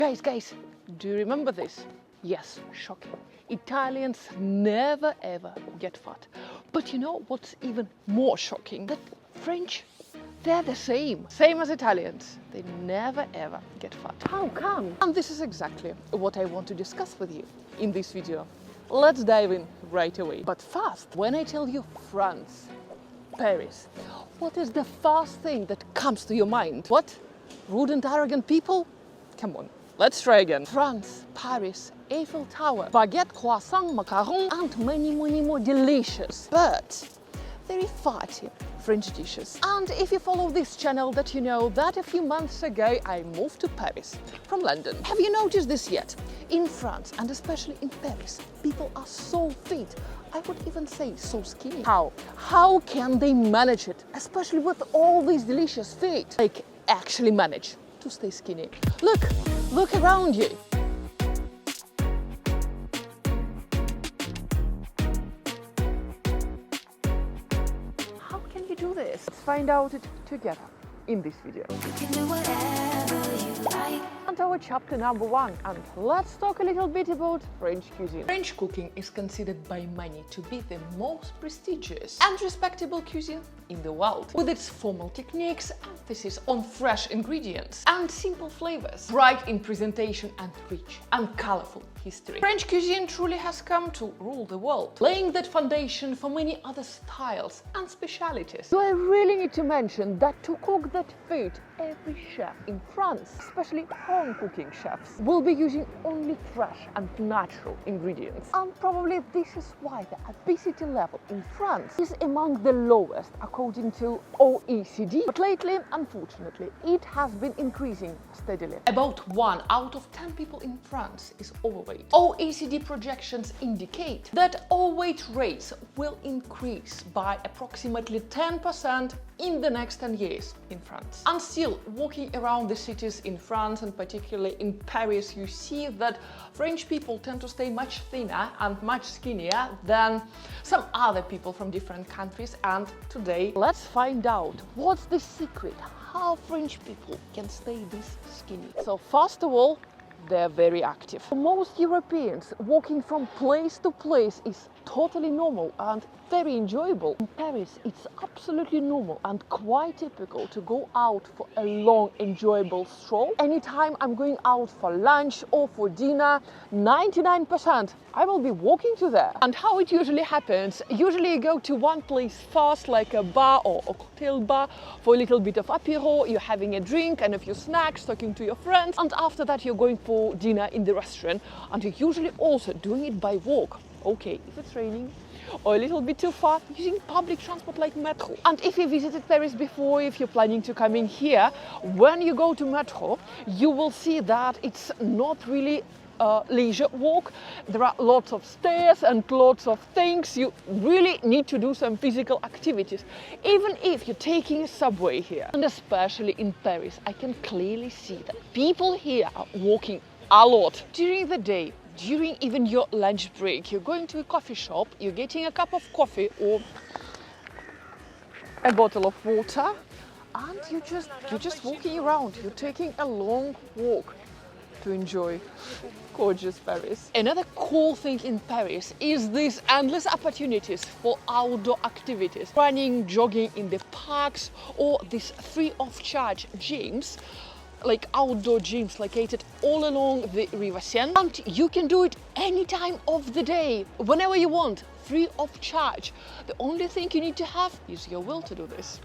Guys, do you remember this? Yes, shocking. Italians never ever get fat. But you know what's even more shocking? That French, they're the same as Italians. They never ever get fat. How come? And this is exactly what I want to discuss with you in this video. Let's dive in right away. But first, when I tell you France, Paris, what is the first thing that comes to your mind? What? Rude and arrogant people? Come on, let's try again. France, Paris, Eiffel Tower, baguette, croissant, macaron, and many more delicious, but very fatty French dishes. And if you follow this channel, that you know that a few months ago I moved to Paris from London. Have you noticed this yet? In France, and especially in Paris, people are so fit. I would even say so skinny. How? How can they manage it? Especially with all these delicious food. Like, actually manage to stay skinny. Look around you. How can you do this? Let's find out it together in this video. You can do whatever you like. And our chapter number 1, and let's talk a little bit about French cuisine. French cooking is considered by many to be the most prestigious and respectable cuisine in the world, with its formal techniques, emphasis on fresh ingredients and simple flavors, bright in presentation and rich and colorful history. French cuisine truly has come to rule the world, laying that foundation for many other styles and specialities. Do I really need to mention that to cook that food, every chef in France, especially home cooking chefs, will be using only fresh and natural ingredients. And probably this is why the obesity level in France is among the lowest according to OECD. But lately, unfortunately, it has been increasing steadily. About 1 out of 10 people in France is overweight. OECD projections indicate that overweight rates will increase by approximately 10% in the next 10 years in France. And still, walking around the cities in France, and particularly in Paris, you see that French people tend to stay much thinner and much skinnier than some other people from different countries. And today, let's find out what's the secret, how French people can stay this skinny. So first of all, they're very active. For most Europeans, walking from place to place is totally normal and very enjoyable. In Paris, it's absolutely normal and quite typical to go out for a long, enjoyable stroll. Anytime I'm going out for lunch or for dinner, 99% I will be walking to there. And how it usually happens, usually you go to one place first, like a bar or a cocktail bar, for a little bit of apéro, you're having a drink and a few snacks, talking to your friends, and after that you're going for dinner in the restaurant, and you're usually also doing it by walk. Okay, if it's raining or a little bit too far, using public transport like metro. And if you visited Paris before, if you're planning to come in here, when you go to metro, you will see that it's not really a leisure walk. There are lots of stairs and lots of things. You really need to do some physical activities, even if you're taking a subway here. And especially in Paris, I can clearly see that people here are walking a lot during the day. During even your lunch break, you're going to a coffee shop, you're getting a cup of coffee or a bottle of water, and you're just walking around. You're taking a long walk to enjoy gorgeous Paris. Another cool thing in Paris is these endless opportunities for outdoor activities, running, jogging in the parks, or these free of charge gyms, like outdoor gyms located all along the River Seine, and you can do it any time of the day, whenever you want, free of charge. The only thing you need to have is your will to do this.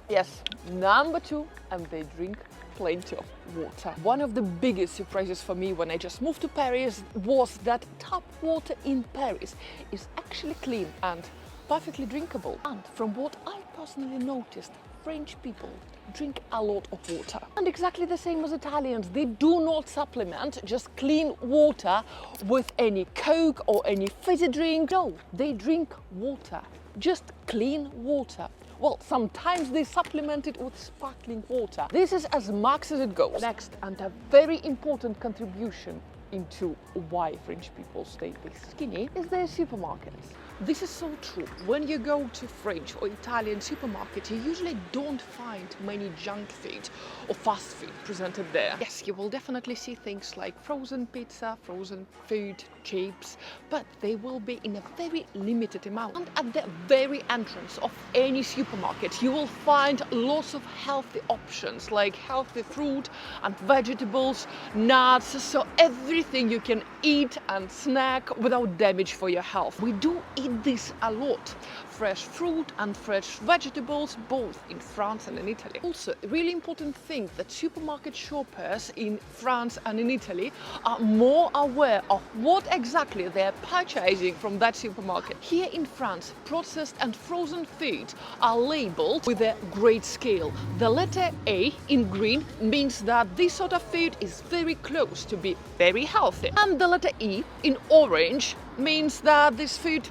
Yes, number 2, and they drink plenty of water. One of the biggest surprises for me when I just moved to Paris was that tap water in Paris is actually clean and perfectly drinkable. And from what I personally noticed, French people drink a lot of water. And exactly the same as Italians, they do not supplement just clean water with any Coke or any fizzy drink. No, they drink water, just clean water. Well, sometimes they supplement it with sparkling water. This is as max as it goes. Next, and a very important contribution into why French people stay this skinny, is their supermarkets. This is so true. When you go to French or Italian supermarket, you usually don't find many junk food or fast food presented there. Yes, you will definitely see things like frozen pizza, frozen food, chips, but they will be in a very limited amount. And at the very entrance of any supermarket, you will find lots of healthy options like healthy fruit and vegetables, nuts, so everything you can eat and snack without damage for your health. We do eat this a lot. Fresh fruit and fresh vegetables, both in France and in Italy. Also, a really important thing that supermarket shoppers in France and in Italy are more aware of what exactly they're purchasing from that supermarket. Here in France, processed and frozen food are labeled with a grade scale. The letter A in green means that this sort of food is very close to be very healthy. And the letter E in orange means that this food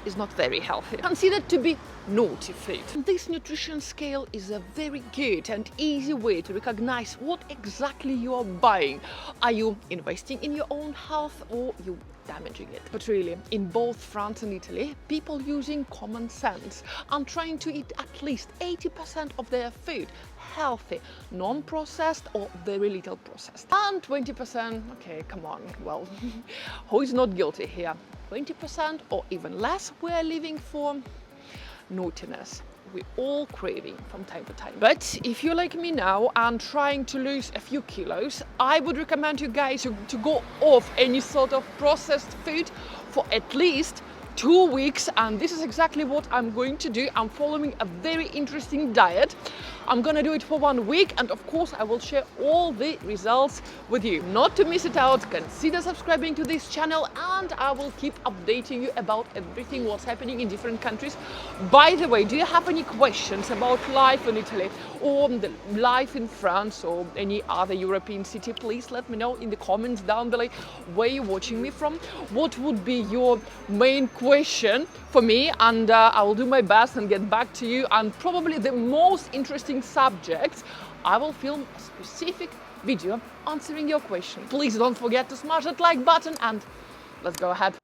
is not very healthy, considered to be naughty food. This nutrition scale is a very good and easy way to recognize what exactly you are buying. Are you investing in your own health or you damaging it? But really, in both France and Italy, people using common sense and trying to eat at least 80% of their food healthy, non-processed or very little processed. And 20%, okay, come on, well, who is not guilty here? 20% or even less, we're living for naughtiness. We all craving from time to time. But if you're like me now and trying to lose a few kilos, I would recommend you guys to go off any sort of processed food for at least 2 weeks, and this is exactly what I'm going to do. I'm following a very interesting diet. I'm gonna do it for 1 week, and of course I will share all the results with you. Not to miss it out, consider subscribing to this channel, and I will keep updating you about everything what's happening in different countries. By the way, do you have any questions about life in Italy or the life in France or any other European city? Please let me know in the comments down below where you're watching me from. What would be your main question for me, and I will do my best and get back to you. And probably the most interesting subjects, I will film a specific video answering your question. Please don't forget to smash that like button, and let's go ahead.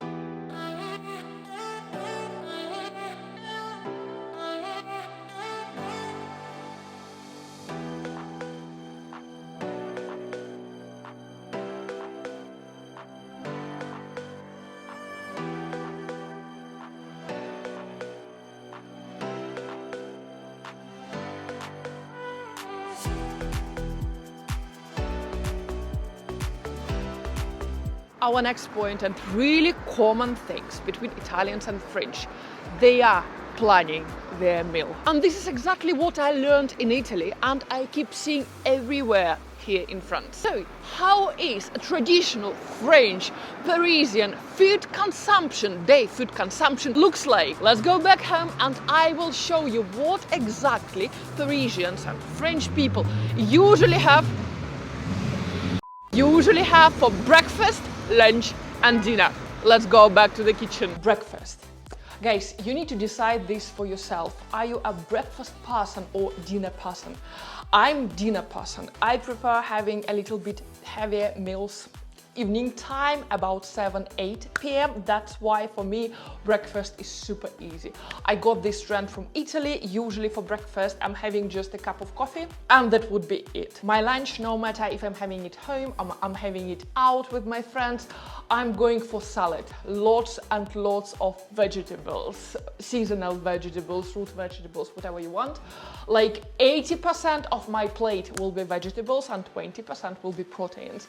Our next point, and really common things between Italians and French, they are planning their meal. And this is exactly what I learned in Italy, and I keep seeing everywhere here in France. So, how is a traditional French, Parisian food consumption looks like? Let's go back home and I will show you what exactly Parisians and French people usually have for breakfast, lunch and dinner. Let's go back to the kitchen. Breakfast. Guys, you need to decide this for yourself. Are you a breakfast person or dinner person? I'm dinner person. I prefer having a little bit heavier meals evening time, about 7-8 p.m. That's why for me breakfast is super easy. I got this trend from Italy. Usually for breakfast I'm having just a cup of coffee and that would be it. My lunch, no matter if I'm having it home, I'm having it out with my friends, I'm going for salad. Lots and lots of vegetables, seasonal vegetables, root vegetables, whatever you want. Like 80% of my plate will be vegetables and 20% will be proteins.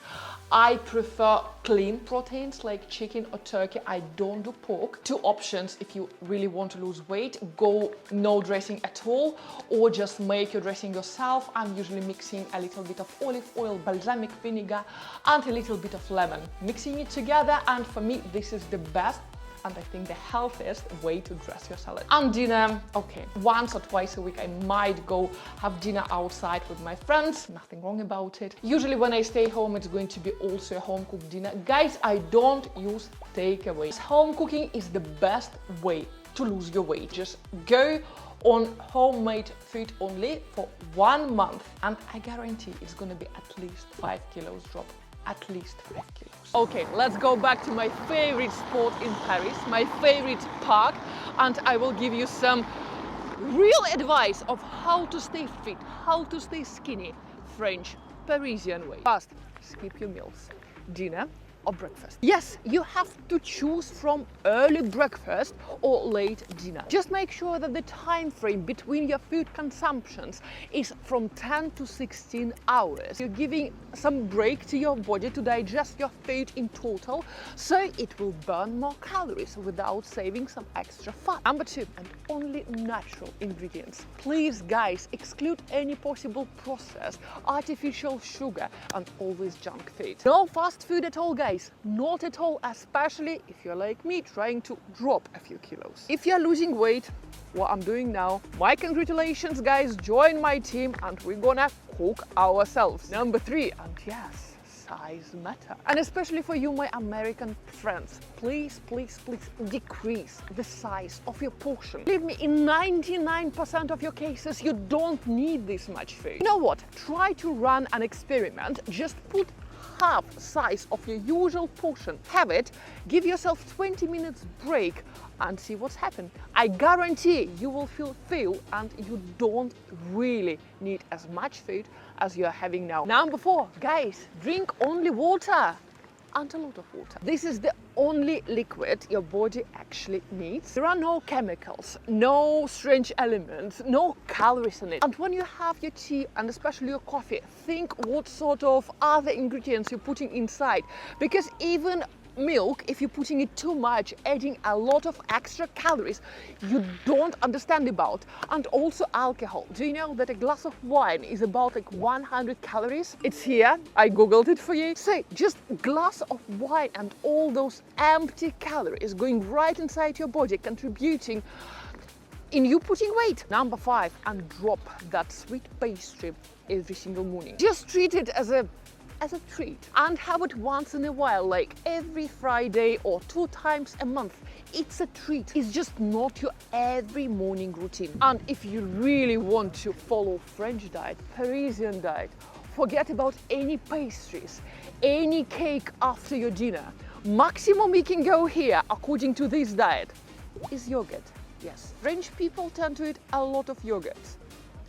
I prefer clean proteins like chicken or turkey. I don't do pork. 2 options if you really want to lose weight: go no dressing at all or just make your dressing yourself. I'm usually mixing a little bit of olive oil, balsamic vinegar and a little bit of lemon, mixing it together, and for me this is the best and I think the healthiest way to dress your salad. And dinner, okay, once or twice a week I might go have dinner outside with my friends, nothing wrong about it. Usually when I stay home it's going to be also a home cooked dinner. Guys, I don't use takeaways. Home cooking is the best way to lose your weight. Just go on homemade food only for 1 month and I guarantee it's gonna be at least 5 kilos drop. at least 5 kilos. Okay, let's go back to my favorite spot in Paris, my favorite park, and I will give you some real advice of how to stay fit, how to stay skinny, French Parisian way. First, skip your meals, dinner or breakfast. Yes, you have to choose from early breakfast or late dinner. Just make sure that the time frame between your food consumptions is from 10 to 16 hours. You're giving some break to your body to digest your food in total, so it will burn more calories without saving some extra fat. Number 2, and only natural ingredients. Please guys, exclude any possible processed, artificial sugar and always junk food. No fast food at all, guys. Not at all, especially if you're like me trying to drop a few kilos. If you're losing weight, what I'm doing now, my congratulations guys, join my team and we're gonna cook ourselves. Number 3, and yes, size matter. And especially for you, my American friends, please decrease the size of your portion. Believe me, in 99% of your cases, you don't need this much food. You know what? Try to run an experiment. Just put half size of your usual portion, have it, give yourself 20 minutes break and see what's happened. I guarantee you will feel full and you don't really need as much food as you're having now. Number 4, guys, drink only water and a lot of water. This is the only liquid your body actually needs. There are no chemicals, no strange elements, no calories in it. And when you have your tea and especially your coffee, think what sort of other ingredients you're putting inside, because even milk, if you're putting it too much, adding a lot of extra calories you don't understand about. And also alcohol. Do you know that a glass of wine is about like 100 calories? It's here, I googled it for you. So just a glass of wine and all those empty calories going right inside your body, contributing in you putting weight. Number 5, and drop that sweet pastry every single morning. Just treat it as a treat and have it once in a while, like every Friday or 2 times a month. It's a treat. It's just not your every morning routine. And if you really want to follow French diet, Parisian diet, forget about any pastries, any cake after your dinner. Maximum we can go here, according to this diet, is yogurt. Yes, French people tend to eat a lot of yogurt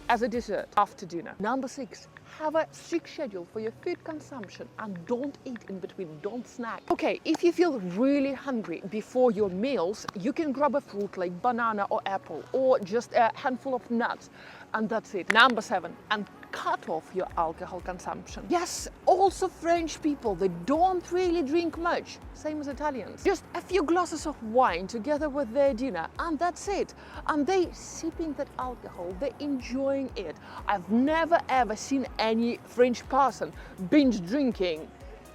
as a dessert after dinner. Number 6, have a strict schedule for your food consumption and don't eat in between, don't snack. Okay, if you feel really hungry before your meals, you can grab a fruit like banana or apple or just a handful of nuts and that's it. Number 7, and cut off your alcohol consumption. Yes, also French people, they don't really drink much, same as Italians. Just a few glasses of wine together with their dinner and that's it. And they sipping that alcohol, they enjoying it. I've never ever seen any French person binge drinking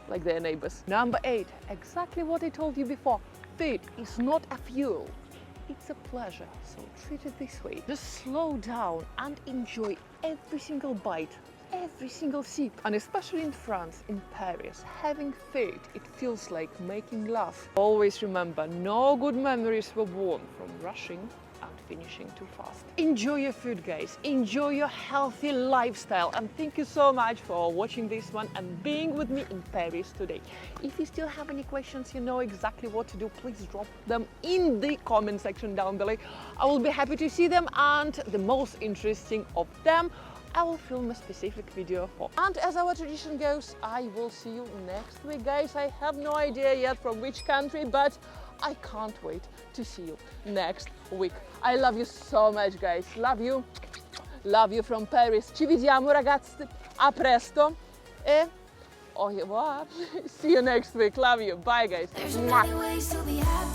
like their neighbors. Number 8, exactly what I told you before, food is not a fuel. It's a pleasure, so treat it this way. Just slow down and enjoy every single bite, every single sip. And especially in France, in Paris, having food, it feels like making love. Always remember, no good memories were born from rushing and finishing too fast. Enjoy your food, guys. Enjoy your healthy lifestyle. And thank you so much for watching this one and being with me in Paris today. If you still have any questions, you know exactly what to do, please drop them in the comment section down below. I will be happy to see them, and the most interesting of them I will film a specific video for. And as our tradition goes, I will see you next week, guys. I have no idea yet from which country, but I can't wait to see you next week. I love you so much, guys. Love you. Love you from Paris. Ci vediamo, ragazzi. A presto. E au revoir. See you next week. Love you. Bye, guys. There's many ways to be happy.